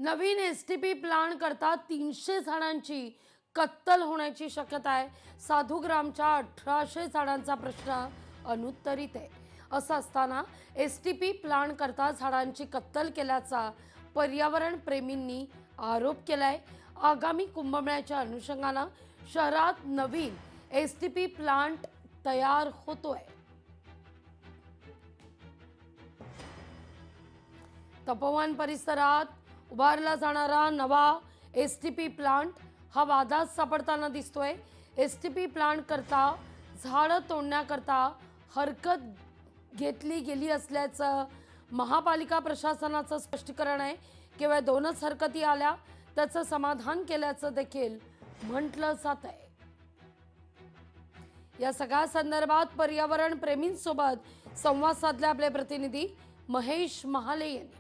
नवीन एस.टी.पी. Plant करता 300 झाडांची कत्तल होण्याची शक्यता आहे. साधूग्रामच्या 1800 झाडांचा प्रश्न अनुत्तरित आहे. असं असताना एस.टी.पी. प्लांट करता झाडांची कत्तल केल्याचा पर्यावरण प्रेमींनी आरोप केलाय. आगामी कुंभमेळ्याच्या अनुषंगानं शहरात नवीन एस.टी.पी. प्लांट तयार होतोय. तपोवन परिसरात उभारला जाणारा नवा एस.टी.पी. प्लांट हा वादात सापडताना दिसतोय. एस.टी.पी. प्लांट करता झाडं तोडण्याकरता हरकत घेतली गेली असल्याचं महापालिका प्रशासनाचं स्पष्टीकरण आहे. केवळ 2च हरकती आल्या, त्याचं समाधान केल्याचं देखील म्हटलं जात आहे. या सगळ्या संदर्भात पर्यावरण प्रेमींसोबत संवाद साधले आपले प्रतिनिधी महेश महाले यांनी.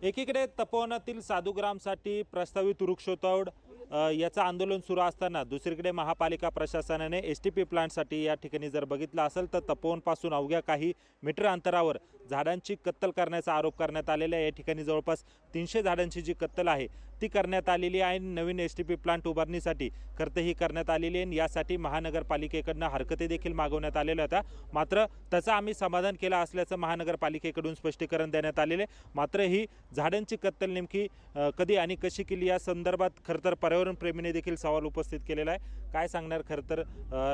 एकीकडे तपोवनातील साधूग्रामसाठी प्रस्तावित वृक्षतोड याचं आंदोलन सुरू असताना दुसरीकडे महापालिका प्रशासनाने एस.टी.पी. प्लांटसाठी या ठिकाणी जर बघितलं असेल तर तपोवनपासून अवघ्या काही मीटर अंतरावर झाडांची कत्तल करण्याचा आरोप करण्यात आलेला आहे. या ठिकाणी जवळपास 300 झाडांची जी कत्तल आहे ती करण्यात आलेली आहे. नवीन एस.टी.पी. प्लांट उभारणीसाठी खर्च ही करण्यात आलेली आहे. यासाठी महानगरपालिकेकडनं हरकती देखील मागवण्यात आलेल्या होत्या. मात्र त्याचं आम्ही समाधान केलं असल्याचं महानगरपालिकेकडून स्पष्टीकरण देण्यात आलेले आहे. मात्र ही झाडांची कत्तल नेमकी कधी आणि कशी केली या संदर्भात खरं तर पर्यावरण प्रेमीने देखील सवाल उपस्थित केलेला आहे. काय सांगणार? खरं तर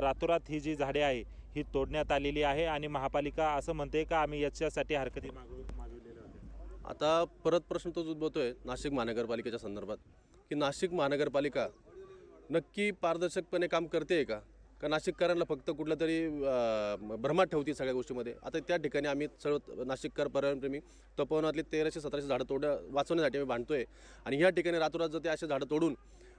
रातोरात ही जी झाडे आहे ही तोडण्यात आलेली आहे आणि महापालिका असं म्हणते का आम्ही याच्यासाठी हरकती मागवलेल्या होत्या. आता परत प्रश्न तोच उद्भवतोय नाशिक महानगरपालिकेच्या संदर्भात की नाशिक महानगरपालिका नक्की पारदर्शकपणे काम करते का नाशिककरांना फक्त कुठलं तरी भ्रमात ठेवते सगळ्या गोष्टीमध्ये. आता त्या ठिकाणी आम्ही सर्व नाशिककर पर्यावरणप्रेमी तपोवनातली 1317 झाडं वाचवण्यासाठी आम्ही भांडतोय आणि ह्या ठिकाणी रातोरात जर ते असे झाडं तोडून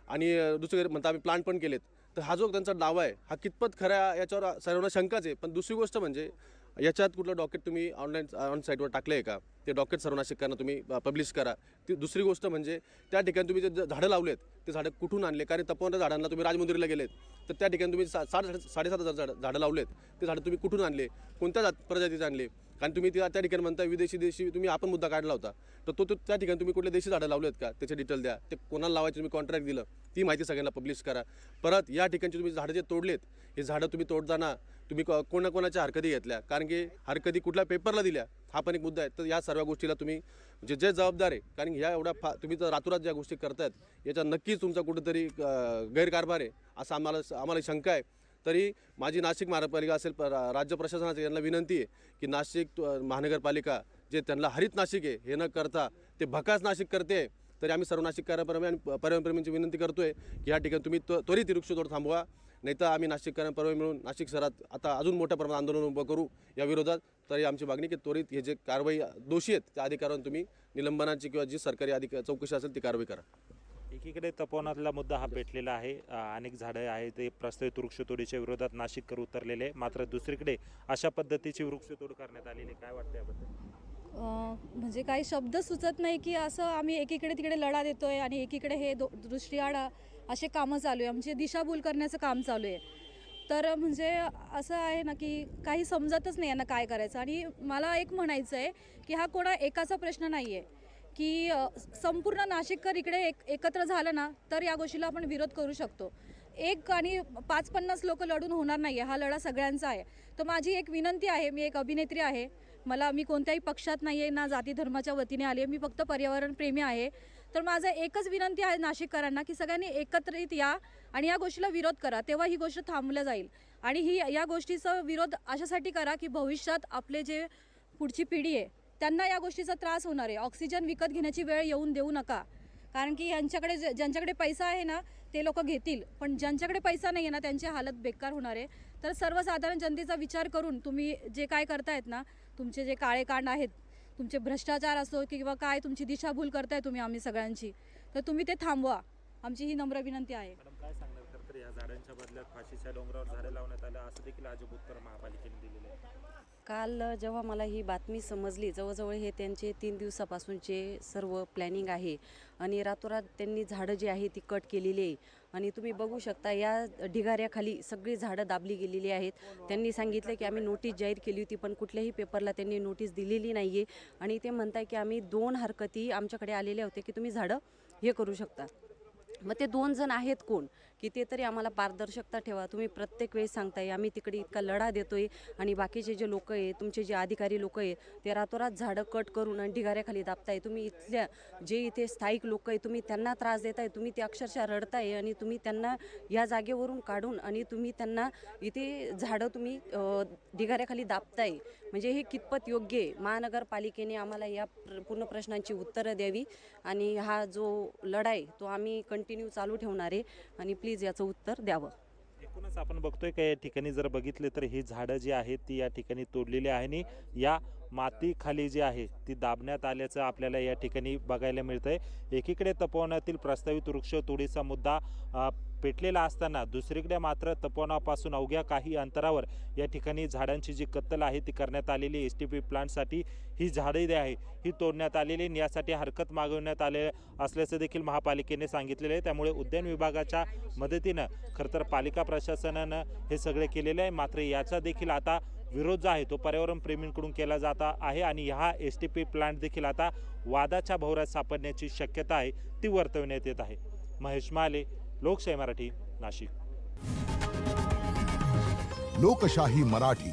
आणि दुसरीकडे म्हणता आम्ही प्लांट पण केलेत तर हा जो त्यांचा डाव आहे हा कितपत खरा याच्यावर सर्वांना शंकाच आहे. पण दुसरी गोष्ट म्हणजे याच्यात कुठलं डॉक्युमेंट तुम्ही ऑन साईटवर टाकलं आहे का ते डॉक्युमेंट सर्व नाशिककांना तुम्ही पब्लिश करा. ती दुसरी गोष्ट म्हणजे त्या ठिकाणी तुम्ही जे झाडं लावलेत ते झाडं कुठून आणले? कारण तपोवनच्या झाडांना तुम्ही राजमंदिरला गेलेत तर त्या ठिकाणी तुम्ही 7,500 झाडं लावलेत. ते झाडं तुम्ही कुठून आणले? कोणत्या प्रजातीचे आणले? कारण तुम्ही त्या ठिकाणी म्हणता विदेशी देशी तुम्ही आपण मुद्दा काढला होता तर तो त्या ठिकाणी तुम्ही कुठले देशी झाडं लावलेत का त्याचे डिटेल द्या. ते कोणाला लावायचे तुम्ही कॉन्ट्रॅक्ट दिलं ती माहिती सगळ्यांना पब्लिश करा. परत या ठिकाणची तुम्ही झाडं जे तोडलेत हे झाडं तुम्ही तोडताना तुम्ही कोणाच्या हरकती घेतल्या कारण की हरकती कुठल्या पेपरला दिल्या हा पण एक मुद्दा आहे. तर या सर्व गोष्टीला तुम्ही जे जबाबदार आहे कारण ह्या एवढ्या तुम्ही तर रातोरात ज्या गोष्टी करतायत याच्यात नक्कीच तुमचा कुठेतरी गैरकारभार आहे असं आम्हाला शंका आहे. तरी माझी नाशिक महानगरपालिका असेल राज्य प्रशासनाची यांना विनंती आहे की नाशिक महानगरपालिका जे त्यांना हरित नाशिक आहे हे न करता ते भकास नाशिक करते. तरी आम्ही सर्व नाशिक कार्याप्रेमी आणि पर्यावरणप्रेमींची विनंती करतोय की या ठिकाणी तुम्ही त्वरित वृक्षतोड थांबवा. नाही तर आम्ही नाशिक कार्याप्रेमी मिळून नाशिक शहरात आता अजून मोठ्या प्रमाणात आंदोलन उभं करू या विरोधात. तरी आमची मागणी की त्वरित हे जे कारवाई दोषी आहेत त्या अधिकाऱ्यांना तुम्ही निलंबनाची किंवा जी सरकारी चौकशी असेल ती कारवाई करा. एकीकडे तपोवनातला मुद्दा हा पेटलेला आहे. अनेक झाडं आहेत ते प्रस्तावित वृक्षतोडीच्या विरोधात नाशिककर उतरलेले. मात्र दुसरीकडे अशा पद्धतीची वृक्षतोड करण्यात आलेली. काय वाटतं याबद्दल? म्हणजे काही शब्द सुचत नाही की असं आम्ही एकीकडे तिकडे लढा देतोय आणि एकीकडे हे दृष्टीआड असे कामं चालू आहे. आमची दिशाभूल करण्याचं काम चालू आहे. तर म्हणजे असं आहे ना की काही समजतच नाही यांना काय करायचं. आणि मला एक म्हणायचं आहे की हा कोणा एकाचा प्रश्न नाही आहे की संपूर्ण नाशिककर इकडे एकत्र झालं ना तर या गोष्टीला आपण विरोध करू शकतो. एक आणि 5-50 लोक लढून होणार नाही आहे. हा लढा सगळ्यांचा आहे. तर माझी एक विनंती आहे, मी एक अभिनेत्री आहे, मी कोणत्याही पक्षात नाही आहे ना जाती धर्माच्या वतीने आली आहे, मी फक्त पर्यावरण प्रेमी आहे. तर माझं एकच विनंती आहे नाशिककरांना की सगळ्यांनी एकत्रित या आणि या गोष्टीला विरोध करा. तेव्हा ही गोष्ट थांबल्या जाईल. आणि या गोष्टीचा विरोध अशासाठी करा की भविष्यात आपले जे पुढची पिढी आहे त्यांना या गोष्टीचा त्रास होणार आहे. ऑक्सिजन विकत घेण्याची वेळ येऊन देऊ नका. कारण की ज्यांच्याकडे पैसा आहे ना ते लोक घेतील, पण ज्यांच्याकडे पैसा नाही आहे ना त्यांची हालत बेकार होणार आहे. तर सर्वसाधारण जनतेचा विचार करून तुम्ही जे काय करतायत ना, तुमचे जे काळे कांड आहेत, तुमचे भ्रष्टाचार असो किंवा काय तुमची दिशाभूल करताय तुम्ही आम्ही सगळ्यांची, तर तुम्ही ते थांबवा. आमची ही नम्र विनंती आहे. मॅडम काय सांगणार? खरं तर या झाडांच्या बदल्यात फाशीच्या डोंगरावर झाडं लावण्यात आलं असं देखील अजब उत्तर महापालिकेने दिलेलं आहे. काल जेव्हा मला ही बातमी समजली, जवळजवळ हे त्यांचे 3 दिवसापासूनचे सर्व प्लॅनिंग आहे आणि रातोरात त्यांनी झाडं जी आहे ती कट केलेली आहे आणि तुम्ही बघू शकता या ढिगाऱ्याखाली सगळी झाडं दाबली गेलेली आहेत. त्यांनी सांगितलं की आम्ही नोटीस जाहीर केली होती, पण कुठल्याही पेपरला त्यांनी नोटीस दिलेली नाही आहे आणि ते म्हणताय की आम्ही 2 हरकती आमच्याकडे आलेल्या होत्या की तुम्ही झाडं हे करू शकता. मग ते 2 जण आहेत कोण, की ते तरी आम्हाला पारदर्शकता ठेवा. तुम्ही प्रत्येक वेळेस सांगताय आम्ही तिकडे इतका लढा देतोय आणि बाकीचे जे लोक आहे, तुमचे जे अधिकारी लोक आहे, ते रातोरात झाडं कट करून आणि ढिगाऱ्याखाली दाबताय. तुम्ही इथल्या जे इथे स्थायिक लोक आहे, तुम्ही त्यांना त्रास देताय, तुम्ही ते अक्षरशः रडताय आणि तुम्ही त्यांना या जागेवरून काढून आणि तुम्ही त्यांना इथे झाडं तुम्ही ढिगाऱ्याखाली दाबताय. म्हणजे हे कितपत योग्य आहे? महानगरपालिकेने आम्हाला या पूर्ण प्रश्नांची उत्तरं द्यावी आणि हा जो लढा आहे तो आम्ही कंटिन्यू चालू ठेवणार आहे आणि प्लीज याचं उत्तर द्यावं. एकूणच आपण बघतोय की या ठिकाणी जर बघितले तर ही झाडं जी आहेत ती या ठिकाणी तोडलेली आहे आणि या माती खाली जी आहे ती दाबण्यात आल्याचं आपल्याला या ठिकाणी बघायला मिळतंय. एकीकडे तपोवनातील प्रस्तावित वृक्ष तोडीचा मुद्दा पेटलेला असताना दुसरीकडे मात्र तपोवनापासून अवघ्या काही अंतरावर या ठिकाणी झाडांची जी कत्तल आहे ती करण्यात आलेली. STP प्लांटसाठी ही झाडे जी आहे ही तोडण्यात आलेली आणि यासाठी हरकत मागवण्यात आले असल्याचं देखील महापालिकेने सांगितलेलं आहे. त्यामुळे उद्यान विभागाच्या मदतीनं खरं तर पालिका प्रशासनानं हे सगळे केलेले आहे. मात्र याचा देखील आता विरोध जो आहे तो पर्यावरण प्रेमींकडून केला जात आहे आणि हा STP प्लांट देखील आता वादाच्या भोवऱ्यात सापडण्याची शक्यता आहे ती वर्तवण्यात येत आहे. महेश माले, लोकशाही मराठी, नाशिक. लोकशाही मराठी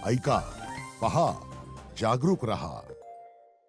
ऐका, पहा, जागरूक रहा.